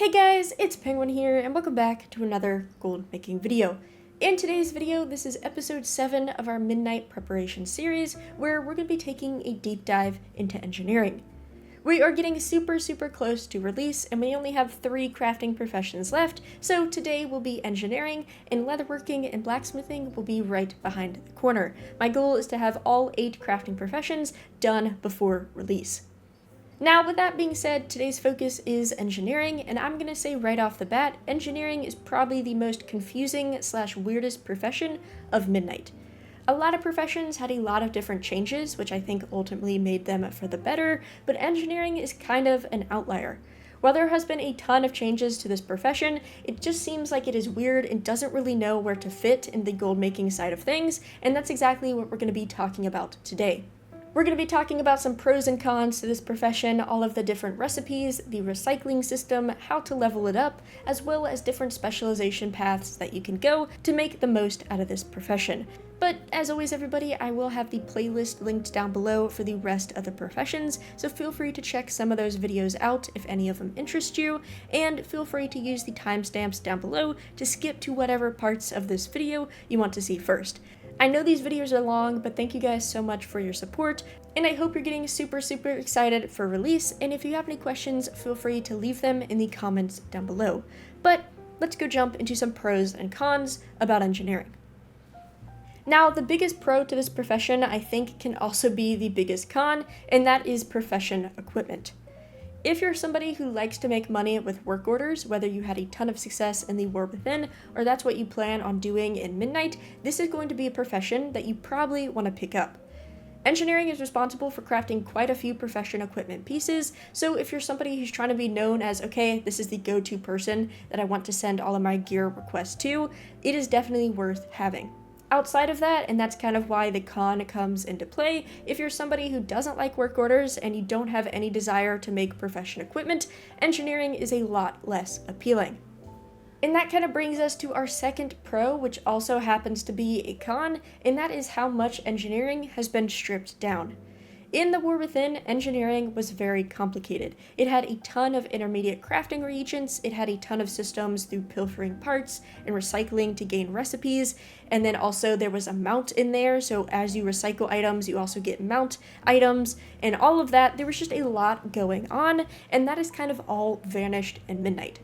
Hey guys, it's Penguin here, and welcome back to another gold making video. In today's video, this is episode 7 of our Midnight Preparation series, where we're going to be taking a deep dive into engineering. We are getting super close to release, and we only have 3 crafting professions left, so today will be engineering, and leatherworking and blacksmithing will be right behind the corner. My goal is to have all 8 crafting professions done before release. Now, with that being said, today's focus is engineering, and I'm going to say right off the bat, engineering is probably the most confusing / weirdest profession of Midnight. A lot of professions had a lot of different changes, which I think ultimately made them for the better, but engineering is kind of an outlier. While there has been a ton of changes to this profession, it just seems like it is weird and doesn't really know where to fit in the gold making side of things, and that's exactly what we're going to be talking about today. We're going to be talking about some pros and cons to this profession, all of the different recipes, the recycling system, how to level it up, as well as different specialization paths that you can go to make the most out of this profession. But as always everybody, I will have the playlist linked down below for the rest of the professions, so feel free to check some of those videos out if any of them interest you, and feel free to use the timestamps down below to skip to whatever parts of this video you want to see first. I know these videos are long, but thank you guys so much for your support, and I hope you're getting super excited for release, and if you have any questions, feel free to leave them in the comments down below. But let's go jump into some pros and cons about engineering. Now, the biggest pro to this profession I think can also be the biggest con, and that is profession equipment. If you're somebody who likes to make money with work orders, whether you had a ton of success in the War Within, or that's what you plan on doing in Midnight, this is going to be a profession that you probably want to pick up. Engineering is responsible for crafting quite a few profession equipment pieces, so if you're somebody who's trying to be known as, okay, this is the go-to person that I want to send all of my gear requests to, it is definitely worth having. Outside of that, and that's kind of why the con comes into play, if you're somebody who doesn't like work orders and you don't have any desire to make profession equipment, engineering is a lot less appealing. And that kind of brings us to our second pro, which also happens to be a con, and that is how much engineering has been stripped down. In the War Within, engineering was very complicated. It had a ton of intermediate crafting reagents, it had a ton of systems through pilfering parts and recycling to gain recipes, and then also there was a mount in there, so as you recycle items, you also get mount items, and all of that. There was just a lot going on, and that is kind of all vanished in Midnight.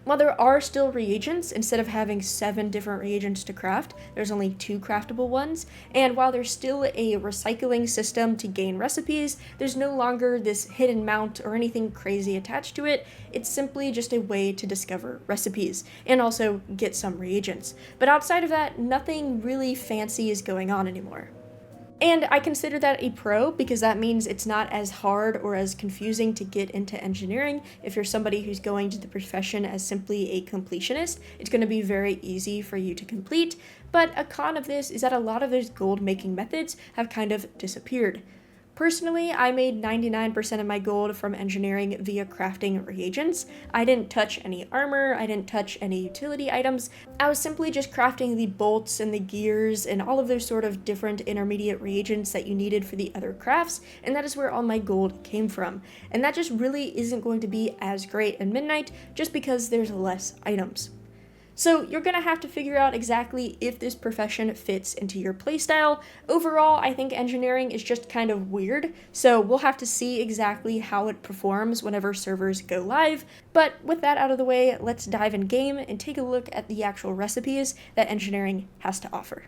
While there are still reagents, instead of having 7 different reagents to craft, there's only 2 craftable ones, and while there's still a recycling system to gain recipes, there's no longer this hidden mount or anything crazy attached to it. It's simply just a way to discover recipes, and also get some reagents. But outside of that, nothing really fancy is going on anymore. And I consider that a pro because that means it's not as hard or as confusing to get into engineering. If you're somebody who's going to the profession as simply a completionist, it's going to be very easy for you to complete. But a con of this is that a lot of those gold making methods have kind of disappeared. Personally, I made 99% of my gold from engineering via crafting reagents. I didn't touch any armor, I didn't touch any utility items. I was simply just crafting the bolts and the gears and all of those sort of different intermediate reagents that you needed for the other crafts, and that is where all my gold came from. And that just really isn't going to be as great in Midnight just because there's less items. So you're going to have to figure out exactly if this profession fits into your playstyle. Overall, I think engineering is just kind of weird, so we'll have to see exactly how it performs whenever servers go live. But with that out of the way, let's dive in game and take a look at the actual recipes that engineering has to offer.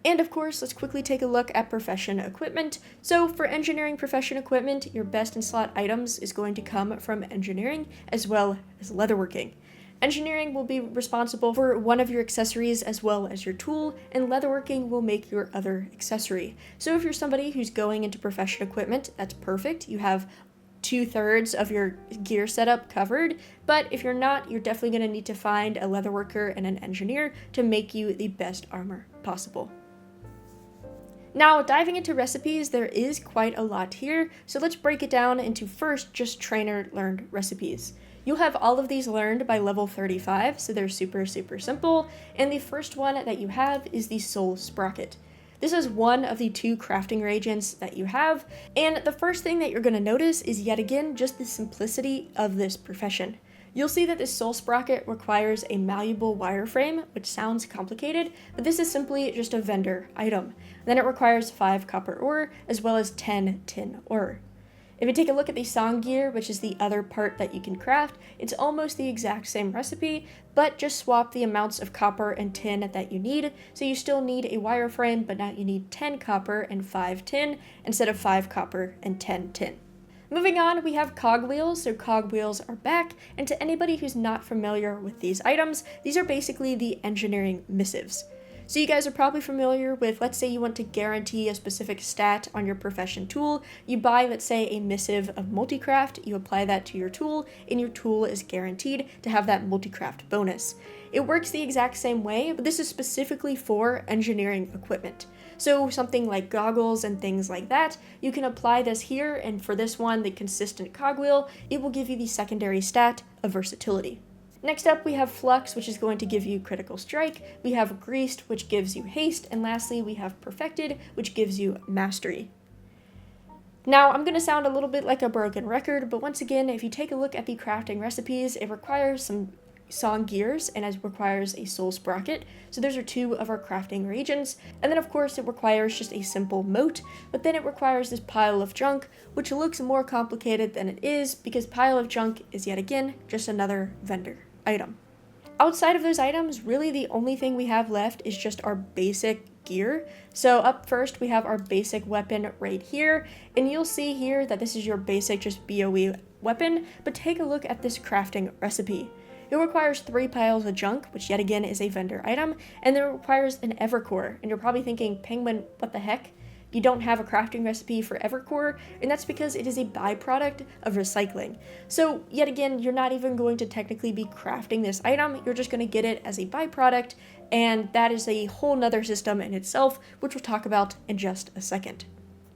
And of course, let's quickly take a look at profession equipment. So for engineering profession equipment, your best in slot items is going to come from engineering as well as leatherworking. Engineering will be responsible for one of your accessories as well as your tool, and leatherworking will make your other accessory. So if you're somebody who's going into profession equipment, that's perfect. You have 2/3 of your gear setup covered, but if you're not, you're definitely going to need to find a leatherworker and an engineer to make you the best armor possible. Now, diving into recipes, there is quite a lot here, so let's break it down into first just trainer learned recipes. You'll have all of these learned by level 35, so they're super simple, and the first one that you have is the Soul Sprocket. This is one of the 2 crafting reagents that you have, and the first thing that you're going to notice is yet again just the simplicity of this profession. You'll see that this soul sprocket requires a malleable wireframe, which sounds complicated, but this is simply just a vendor item. Then it requires 5 copper ore, as well as 10 tin ore. If you take a look at the song gear, which is the other part that you can craft, it's almost the exact same recipe, but just swap the amounts of copper and tin that you need. So you still need a wireframe, but now you need 10 copper and 5 tin, instead of 5 copper and 10 tin. Moving on, we have cogwheels. So cogwheels are back, and to anybody who's not familiar with these items, these are basically the engineering missives. So you guys are probably familiar with, let's say you want to guarantee a specific stat on your profession tool. You buy, let's say, a missive of multicraft, you apply that to your tool, and your tool is guaranteed to have that multicraft bonus. It works the exact same way, but this is specifically for engineering equipment. So something like goggles and things like that, you can apply this here, and for this one, the consistent cogwheel, it will give you the secondary stat of versatility. Next up, we have Flux, which is going to give you critical strike. We have Greased, which gives you haste. And lastly, we have Perfected, which gives you mastery. Now, I'm going to sound a little bit like a broken record, but once again, if you take a look at the crafting recipes, it requires some song gears and it requires a soul sprocket. So those are 2 of our crafting reagents. And then of course it requires just a simple moat, but then it requires this pile of junk, which looks more complicated than it is because pile of junk is yet again just another vendor item. Outside of those items, really the only thing we have left is just our basic gear. So up first we have our basic weapon right here, and you'll see here that this is your basic just BOE weapon, but take a look at this crafting recipe. It requires 3 piles of junk, which yet again is a vendor item, and then it requires an evercore. And you're probably thinking, Penguin, what the heck? You don't have a crafting recipe for evercore, and that's because it is a byproduct of recycling. So yet again, you're not even going to technically be crafting this item, you're just going to get it as a byproduct, and that is a whole nother system in itself, which we'll talk about in just a second.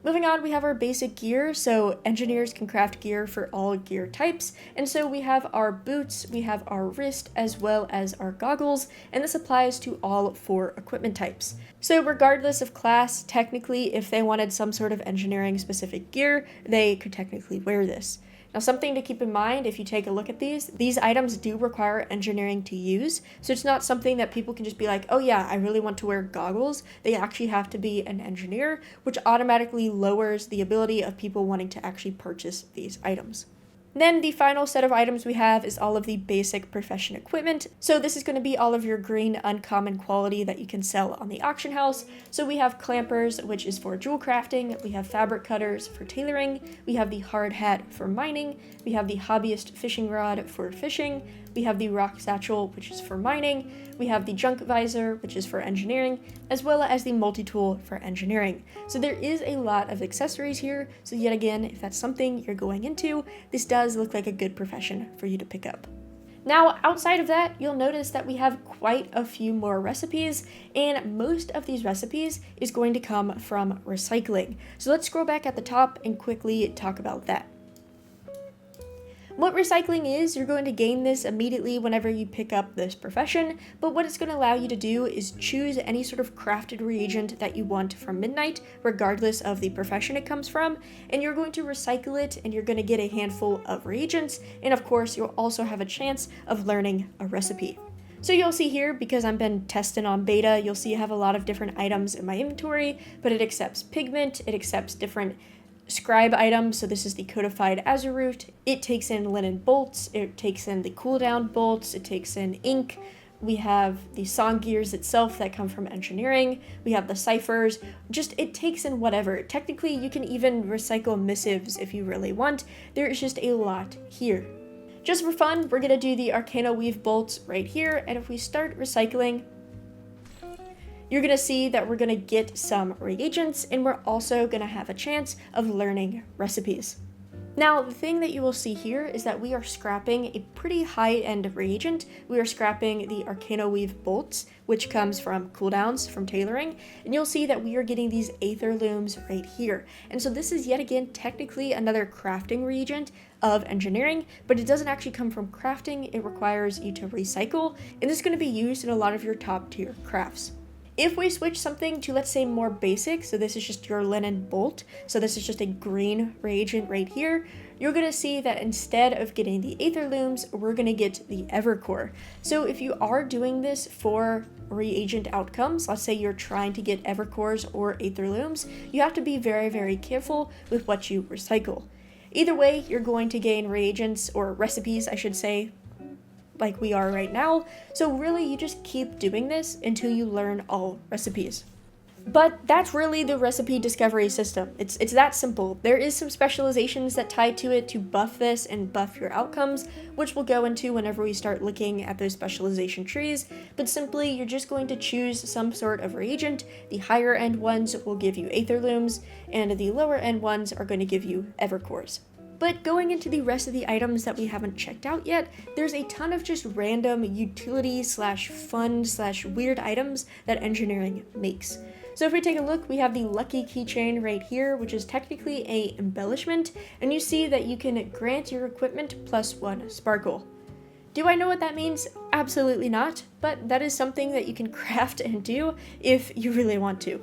Moving on, we have our basic gear. So engineers can craft gear for all gear types. And so we have our boots, we have our wrist, as well as our goggles. And this applies to all 4 equipment types. So regardless of class, technically, if they wanted some sort of engineering specific gear, they could technically wear this. Now, something to keep in mind, if you take a look at these items do require engineering to use, so it's not something that people can just be like, oh yeah, I really want to wear goggles. They actually have to be an engineer, which automatically lowers the ability of people wanting to actually purchase these items. Then the final set of items we have is all of the basic profession equipment. So this is going to be all of your green uncommon quality that you can sell on the auction house. So we have clampers, which is for jewel crafting. We have fabric cutters for tailoring. We have the hard hat for mining. We have the hobbyist fishing rod for fishing. We have the rock satchel, which is for mining. We have the junk visor, which is for engineering, as well as the multi-tool for engineering. So there is a lot of accessories here. So yet again, if that's something you're going into, this does look like a good profession for you to pick up. Now, outside of that, you'll notice that we have quite a few more recipes, and most of these recipes is going to come from recycling. So let's scroll back at the top and quickly talk about that. What recycling is, you're going to gain this immediately whenever you pick up this profession, but what it's going to allow you to do is choose any sort of crafted reagent that you want from Midnight, regardless of the profession it comes from, and you're going to recycle it, and you're going to get a handful of reagents, and of course, you'll also have a chance of learning a recipe. So you'll see here, because I've been testing on beta, you'll see I have a lot of different items in my inventory, but it accepts pigment, it accepts different scribe items, so this is the codified azurite. It takes in linen bolts, it takes in the cooldown bolts, it takes in ink. We have the song gears itself that come from engineering. We have the ciphers. Just, it takes in whatever. Technically, you can even recycle missives if you really want. There is just a lot here. Just for fun, we're gonna do the Arcana Weave bolts right here, and if we start recycling, you're going to see that we're going to get some reagents, and we're also going to have a chance of learning recipes. Now, the thing that you will see here is that we are scrapping a pretty high-end reagent. We are scrapping the Arcana Weave bolts, which comes from cooldowns, from tailoring, and you'll see that we are getting these aether looms right here. And so this is yet again technically another crafting reagent of engineering, but it doesn't actually come from crafting. It requires you to recycle, and this is going to be used in a lot of your top-tier crafts. If we switch something to, let's say, more basic, so this is just your linen bolt, so this is just a green reagent right here, you're going to see that instead of getting the aether looms, we're going to get the evercore. So if you are doing this for reagent outcomes, let's say you're trying to get evercores or aether looms, you have to be very, very careful with what you recycle. Either way, you're going to gain reagents, or recipes, I should say, like we are right now. So really, you just keep doing this until you learn all recipes. But that's really the recipe discovery system. It's that simple. There is some specializations that tie to it to buff this and buff your outcomes, which we'll go into whenever we start looking at those specialization trees. But simply, you're just going to choose some sort of reagent. The higher end ones will give you aether looms, and the lower end ones are going to give you evercores. But going into the rest of the items that we haven't checked out yet, there's a ton of just random utility slash fun slash weird items that engineering makes. So if we take a look, we have the lucky keychain right here, which is technically a embellishment, and you see that you can grant your equipment +1 sparkle. Do I know what that means? Absolutely not, but that is something that you can craft and do if you really want to.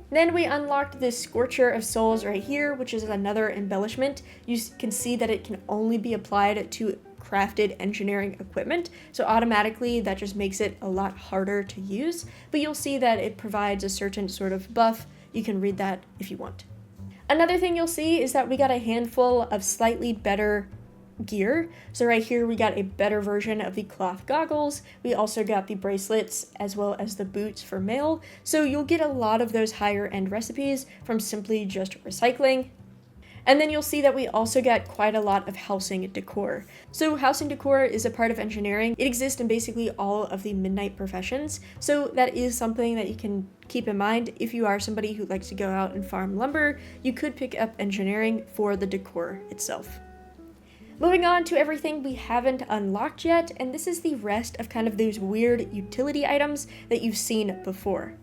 Then we unlocked this Scorcher of Souls right here, which is another embellishment. You can see that it can only be applied to crafted engineering equipment, so automatically that just makes it a lot harder to use, but you'll see that it provides a certain sort of buff. You can read that if you want. Another thing you'll see is that we got a handful of slightly better gear. So right here we got a better version of the cloth goggles. We also got the bracelets as well as the boots for male. So you'll get a lot of those higher end recipes from simply just recycling. And then you'll see that we also got quite a lot of housing decor. So housing decor is a part of engineering. It exists in basically all of the midnight professions. So that is something that you can keep in mind. If you are somebody who likes to go out and farm lumber, you could pick up engineering for the decor itself. Moving on to everything we haven't unlocked yet, and this is the rest of kind of those weird utility items that you've seen before.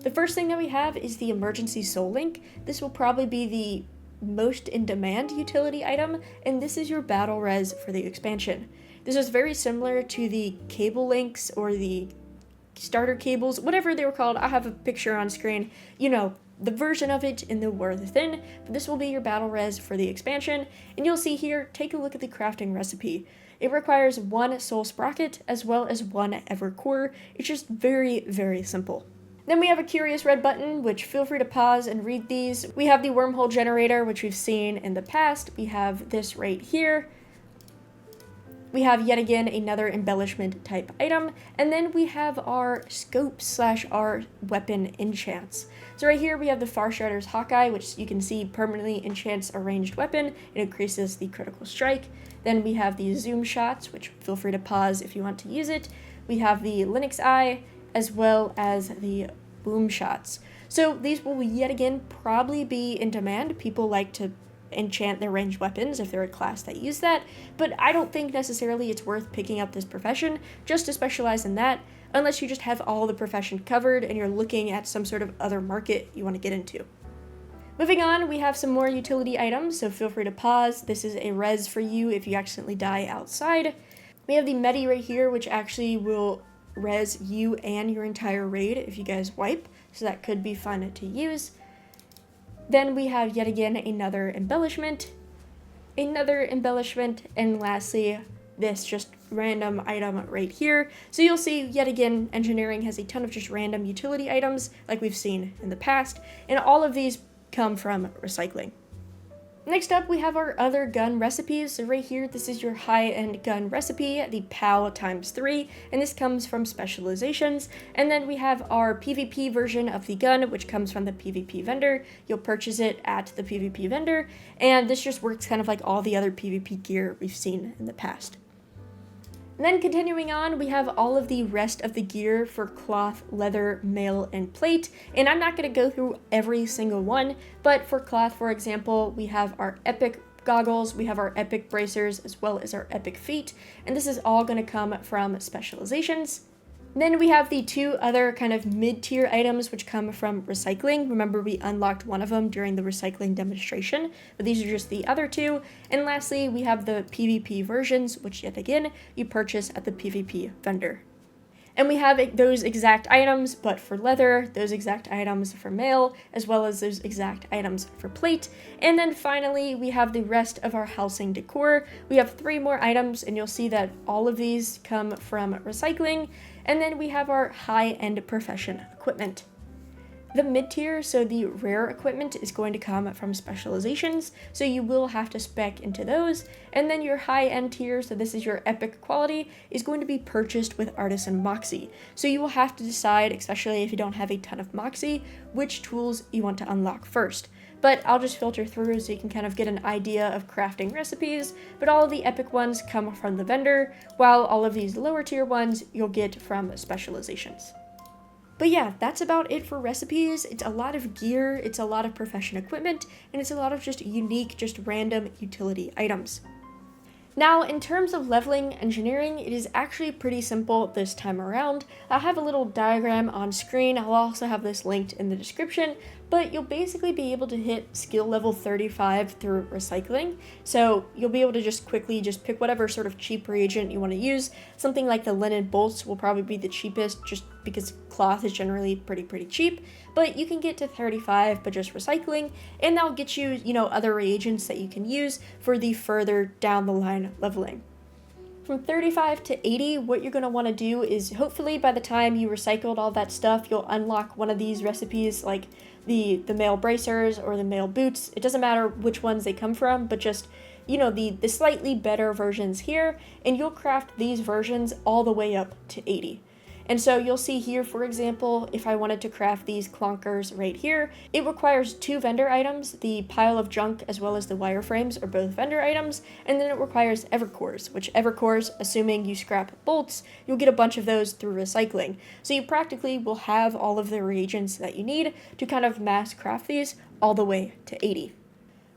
The first thing that we have is the emergency soul link. This will probably be the most in demand utility item, and this is your battle res for the expansion. This is very similar to the cable links or the starter cables, whatever they were called. I have a picture on screen, you know, the version of it in the War Within, but this will be your battle res for the expansion, and you'll see here, take a look at the crafting recipe. It requires 1 soul sprocket as well as 1 evercore. It's just very, very simple. Then we have a curious red button, which feel free to pause and read these. We have the wormhole generator, which we've seen in the past. We have this right here. We have yet again another embellishment type item, and then we have our scope / our weapon enchants. So right here we have the Farshrider's Hawkeye, which you can see permanently enchants a ranged weapon. It increases the critical strike. Then we have the zoom shots, which feel free to pause if you want to use it. We have the Linux Eye, as well as the boom shots. So these will yet again probably be in demand. People like to enchant their ranged weapons if they're a class that use that, but I don't think necessarily it's worth picking up this profession just to specialize in that, unless you just have all the profession covered and you're looking at some sort of other market you want to get into. Moving on, we have some more utility items, so feel free to pause. This is a res for you if you accidentally die outside. We have the Medi right here, which actually will res you and your entire raid if you guys wipe, so that could be fun to use. Then we have yet again another embellishment, and lastly, this just random item right here. So you'll see yet again, engineering has a ton of just random utility items like we've seen in the past, and all of these come from recycling. Next up, we have our other gun recipes. So right here, this is your high-end gun recipe, the POW ×3, and this comes from Specializations. And then we have our PvP version of the gun, which comes from the PvP vendor. You'll purchase it at the PvP vendor, and this just works kind of like all the other PvP gear we've seen in the past. And then continuing on, we have all of the rest of the gear for cloth, leather, mail, and plate. And I'm not going to go through every single one, but for cloth, for example, we have our epic goggles, we have our epic bracers, as well as our epic feet. And this is all going to come from Specializations. Then we have the 2 other kind of mid-tier items which come from recycling. Remember, we unlocked one of them during the recycling demonstration, but these are just the other 2. And lastly, we have the PvP versions, which yet again, you purchase at the PvP vendor. And we have those exact items, but for leather, those exact items for mail, as well as those exact items for plate. And then finally, we have the rest of our housing decor. We have 3 more items, and you'll see that all of these come from recycling. And then we have our high-end profession equipment. The mid-tier, so the rare equipment, is going to come from specializations, so you will have to spec into those. And then your high-end tier, so this is your epic quality, is going to be purchased with Artisan Moxie. So you will have to decide, especially if you don't have a ton of Moxie, which tools you want to unlock first. But I'll just filter through so you can kind of get an idea of crafting recipes, but all of the epic ones come from the vendor, while all of these lower tier ones you'll get from specializations. But yeah, that's about it for recipes. It's a lot of gear, it's a lot of profession equipment, and it's a lot of just unique, just random utility items. Now, in terms of leveling engineering, it is actually pretty simple this time around. I'll have a little diagram on screen. I'll also have this linked in the description, but you'll basically be able to hit skill level 35 through recycling. So you'll be able to just quickly just pick whatever sort of cheap reagent you want to use. Something like the linen bolts will probably be the cheapest just because cloth is generally pretty cheap, but you can get to 35 but just recycling, and that'll get you, other reagents that you can use for the further down the line leveling. From 35 to 80, what you're going to want to do is hopefully by the time you recycled all that stuff, you'll unlock one of these recipes like the mail bracers or the mail boots. It doesn't matter which ones they come from, but just, the slightly better versions here, and you'll craft these versions all the way up to 80. And so you'll see here, for example, if I wanted to craft these clonkers right here, it requires 2 vendor items. The pile of junk as well as the wireframes are both vendor items, and then it requires evercores, which evercores, assuming you scrap bolts, you'll get a bunch of those through recycling. So you practically will have all of the reagents that you need to kind of mass craft these all the way to 80.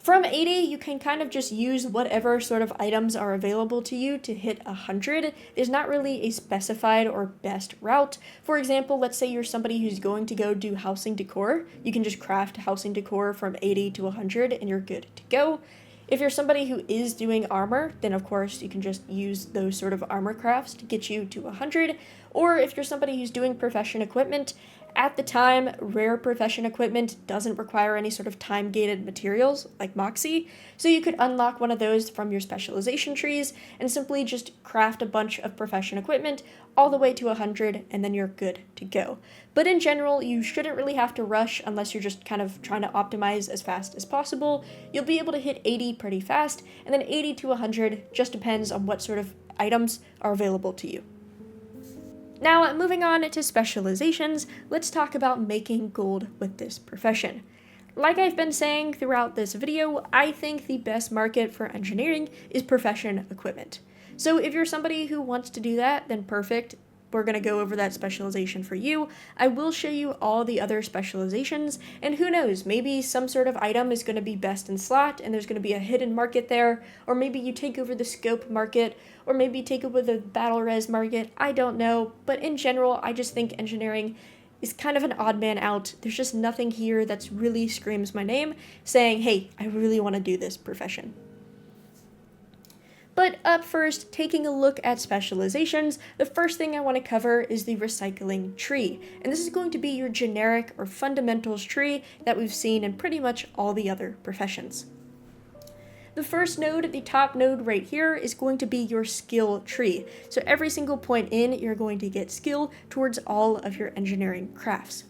From 80, you can kind of just use whatever sort of items are available to you to hit 100. There's not really a specified or best route. For example, let's say you're somebody who's going to go do housing decor. You can just craft housing decor from 80 to 100 and you're good to go. If you're somebody who is doing armor, then of course you can just use those sort of armor crafts to get you to 100. Or if you're somebody who's doing profession equipment, at the time, rare profession equipment doesn't require any sort of time-gated materials like Moxie, so you could unlock one of those from your specialization trees and simply just craft a bunch of profession equipment all the way to 100, and then you're good to go. But in general, you shouldn't really have to rush unless you're just kind of trying to optimize as fast as possible. You'll be able to hit 80 pretty fast, and then 80 to 100 just depends on what sort of items are available to you. Now, moving on to specializations, let's talk about making gold with this profession. Like I've been saying throughout this video, I think the best market for engineering is profession equipment. So if you're somebody who wants to do that, then perfect. We're going to go over that specialization for you. I will show you all the other specializations, and who knows, maybe some sort of item is going to be best in slot and there's going to be a hidden market there, or maybe you take over the scope market, or maybe you take over the battle res market. I don't know, but in general, I just think engineering is kind of an odd man out. There's just nothing here that's really screams my name saying, hey, I really want to do this profession. But up first, taking a look at specializations, the first thing I want to cover is the recycling tree. And this is going to be your generic or fundamentals tree that we've seen in pretty much all the other professions. The first node, the top node right here, is going to be your skill tree. So every single point in, you're going to get skill towards all of your engineering crafts.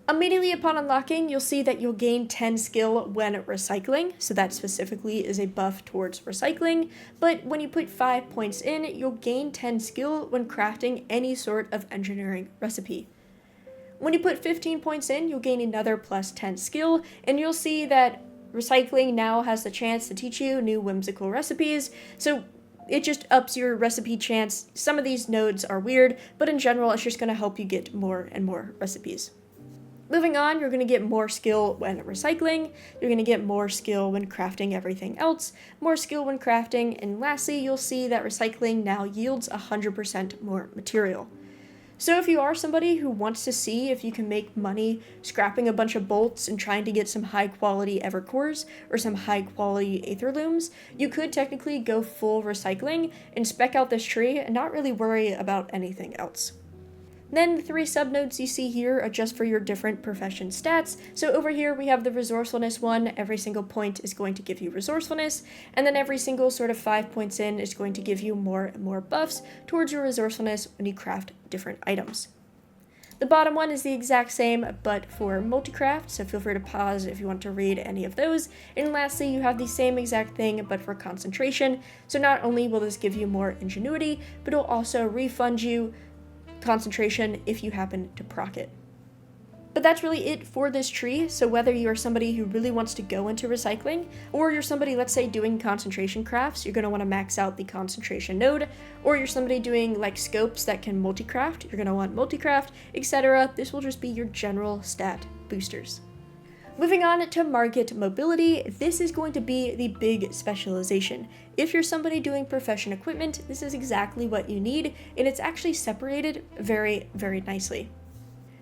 Immediately upon unlocking, you'll see that you'll gain 10 skill when recycling, so that specifically is a buff towards recycling, but when you put 5 points in, you'll gain 10 skill when crafting any sort of engineering recipe. When you put 15 points in, you'll gain another plus 10 skill, and you'll see that recycling now has the chance to teach you new whimsical recipes, so it just ups your recipe chance. Some of these nodes are weird, but in general, it's just going to help you get more and more recipes. Moving on, you're going to get more skill when recycling, you're going to get more skill when crafting everything else, more skill when crafting, and lastly, you'll see that recycling now yields 100% more material. So if you are somebody who wants to see if you can make money scrapping a bunch of bolts and trying to get some high quality evercores or some high quality aetherlooms, you could technically go full recycling and spec out this tree and not really worry about anything else. Then the 3 subnodes you see here are just for your different profession stats. So over here we have the resourcefulness one. Every single point is going to give you resourcefulness, and then every single sort of 5 points in is going to give you more and more buffs towards your resourcefulness when you craft different items. The bottom one is the exact same, but for multi-craft, so feel free to pause if you want to read any of those. And lastly, you have the same exact thing, but for concentration. So not only will this give you more ingenuity, but it'll also refund you concentration if you happen to proc it. But that's really it for this tree. So whether you're somebody who really wants to go into recycling, or you're somebody, let's say, doing concentration crafts, you're going to want to max out the concentration node, or you're somebody doing like scopes that can multi-craft, you're going to want multi-craft, etc. This will just be your general stat boosters. Moving on to market mobility, this is going to be the big specialization. If you're somebody doing profession equipment, this is exactly what you need, and it's actually separated very, very nicely.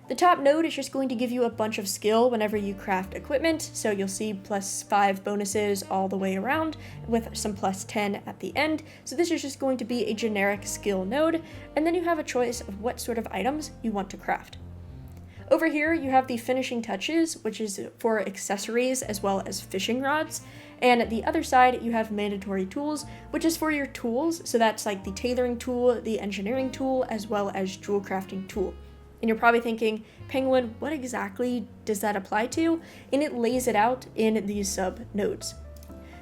The top node is just going to give you a bunch of skill whenever you craft equipment, so you'll see +5 bonuses all the way around with some +10 at the end. So this is just going to be a generic skill node, and then you have a choice of what sort of items you want to craft. Over here you have the finishing touches, which is for accessories as well as fishing rods, and the other side you have mandatory tools, which is for your tools, so that's like the tailoring tool, the engineering tool, as well as jewel crafting tool. And you're probably thinking, Penguin, what exactly does that apply to? And it lays it out in these sub nodes.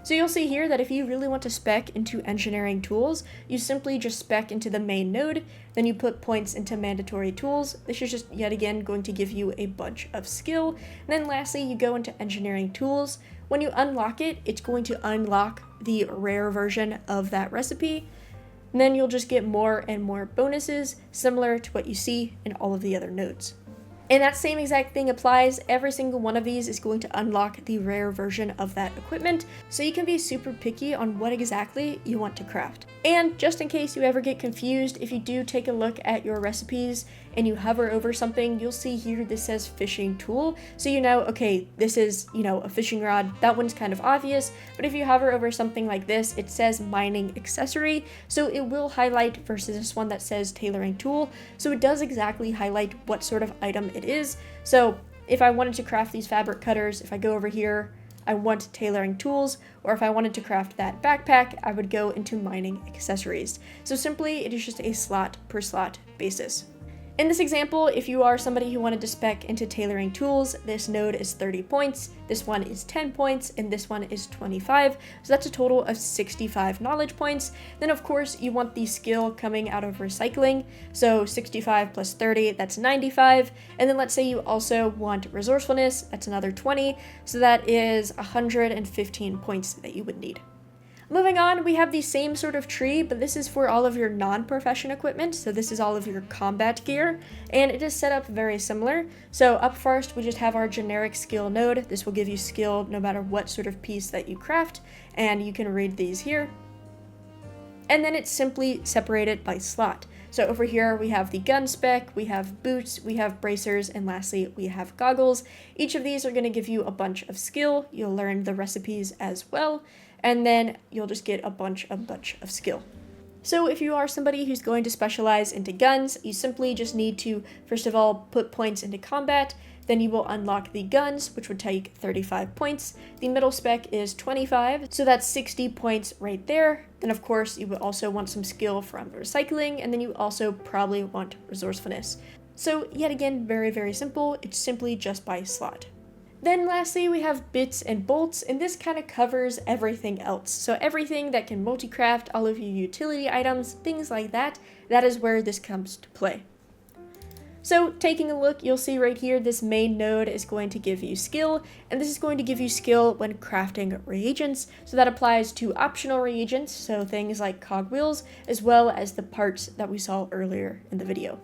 So you'll see here that if you really want to spec into engineering tools, you simply just spec into the main node, then you put points into mandatory tools. This is just yet again going to give you a bunch of skill. And then lastly, you go into engineering tools. When you unlock it, it's going to unlock the rare version of that recipe. And then you'll just get more and more bonuses, similar to what you see in all of the other nodes. And that same exact thing applies. Every single one of these is going to unlock the rare version of that equipment, so you can be super picky on what exactly you want to craft. And just in case you ever get confused, if you do take a look at your recipes and you hover over something, you'll see here this says fishing tool. So you know, okay, this is, a fishing rod. That one's kind of obvious, but if you hover over something like this, it says mining accessory. So it will highlight versus this one that says tailoring tool. So it does exactly highlight what sort of item it is. So if I wanted to craft these fabric cutters, if I go over here, I want tailoring tools, or if I wanted to craft that backpack, I would go into mining accessories. So simply, it is just a slot per slot basis. In this example, if you are somebody who wanted to spec into tailoring tools, this node is 30 points, this one is 10 points, and this one is 25. So that's a total of 65 knowledge points. Then of course, you want the skill coming out of recycling. So 65 plus 30, that's 95. And then let's say you also want resourcefulness, that's another 20. So that is 115 points that you would need. Moving on, we have the same sort of tree, but this is for all of your non-profession equipment. So this is all of your combat gear, and it is set up very similar. So up first, we just have our generic skill node. This will give you skill no matter what sort of piece that you craft, and you can read these here. And then it's simply separated by slot. So over here, we have the gun spec, we have boots, we have bracers, and lastly, we have goggles. Each of these are going to give you a bunch of skill. You'll learn the recipes as well, and then you'll just get a bunch of skill. So if you are somebody who's going to specialize into guns, you simply just need to, first of all, put points into combat, then you will unlock the guns, which would take 35 points. The middle spec is 25, so that's 60 points right there. Then of course, you would also want some skill from recycling, and then you also probably want resourcefulness. So yet again, very, very simple. It's simply just by slot. Then lastly, we have bits and bolts, and this kind of covers everything else. So everything that can multi-craft, all of your utility items, things like that, that is where this comes to play. So taking a look, you'll see right here, this main node is going to give you skill, and this is going to give you skill when crafting reagents. So that applies to optional reagents, so things like cogwheels, as well as the parts that we saw earlier in the video.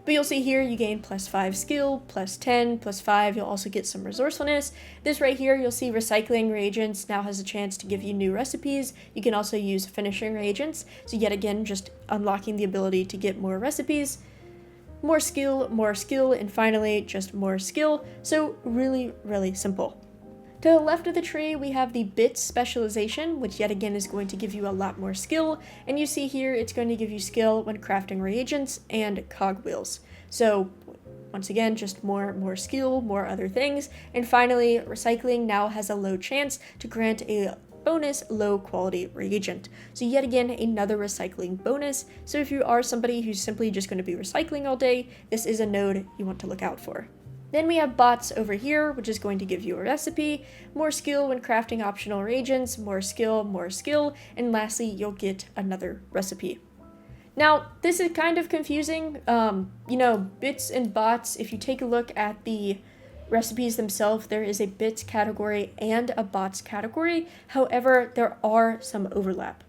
But you'll see here you gain +5 skill, +10, +5, you'll also get some resourcefulness. This right here, you'll see recycling reagents now has a chance to give you new recipes. You can also use finishing reagents, so yet again, just unlocking the ability to get more recipes, more skill, and finally, just more skill. So really, really simple. To the left of the tree, we have the bits specialization, which yet again is going to give you a lot more skill, and you see here it's going to give you skill when crafting reagents and cogwheels. So once again, just more skill, more other things. And finally, recycling now has a low chance to grant a bonus low quality reagent. So yet again, another recycling bonus. So if you are somebody who's simply just going to be recycling all day, this is a node you want to look out for. Then we have bots over here, which is going to give you a recipe, more skill when crafting optional reagents, more skill, and lastly, you'll get another recipe. Now, this is kind of confusing. Bits and bots, if you take a look at the recipes themselves, there is a bits category and a bots category. However, there are some overlap.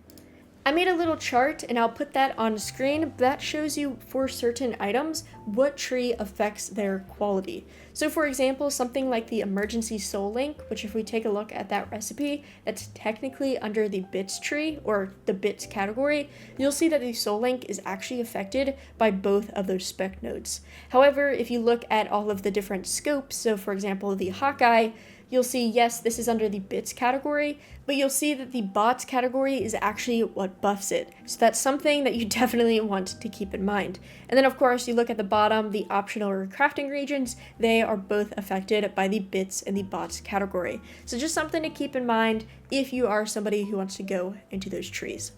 I made a little chart and I'll put that on screen. That shows you for certain items what tree affects their quality. So for example, something like the emergency soul link, which if we take a look at that recipe, that's technically under the bits tree or the bits category, you'll see that the soul link is actually affected by both of those spec nodes. However, if you look at all of the different scopes, so for example, the Hawkeye, you'll see, yes, this is under the bits category, but you'll see that the bots category is actually what buffs it. So that's something that you definitely want to keep in mind. And then of course, you look at the bottom, the optional or crafting reagents, they are both affected by the bits and the bots category. So just something to keep in mind if you are somebody who wants to go into those trees.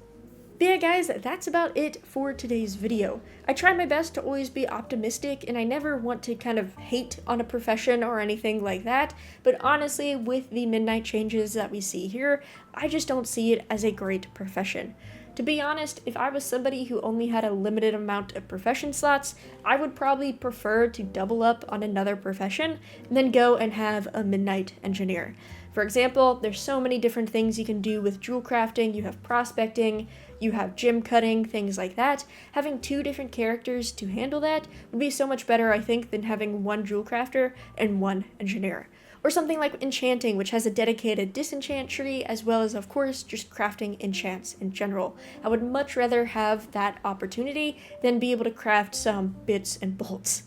But yeah guys, that's about it for today's video. I try my best to always be optimistic and I never want to kind of hate on a profession or anything like that, but honestly with the midnight changes that we see here, I just don't see it as a great profession. To be honest, if I was somebody who only had a limited amount of profession slots, I would probably prefer to double up on another profession and then go and have a midnight engineer. For example, there's so many different things you can do with jewel crafting. You have prospecting, you have gem cutting, things like that. Having two different characters to handle that would be so much better, I think, than having one jewel crafter and one engineer. Or something like enchanting, which has a dedicated disenchant tree, as well as, of course, just crafting enchants in general. I would much rather have that opportunity than be able to craft some bits and bolts.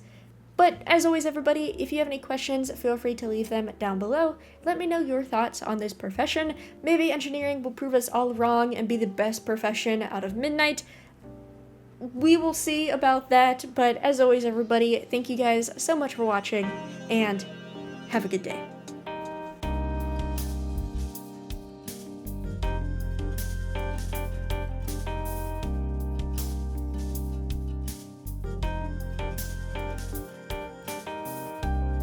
But as always, everybody, if you have any questions, feel free to leave them down below. Let me know your thoughts on this profession. Maybe engineering will prove us all wrong and be the best profession out of midnight. We will see about that, but as always, everybody, thank you guys so much for watching, and have a good day.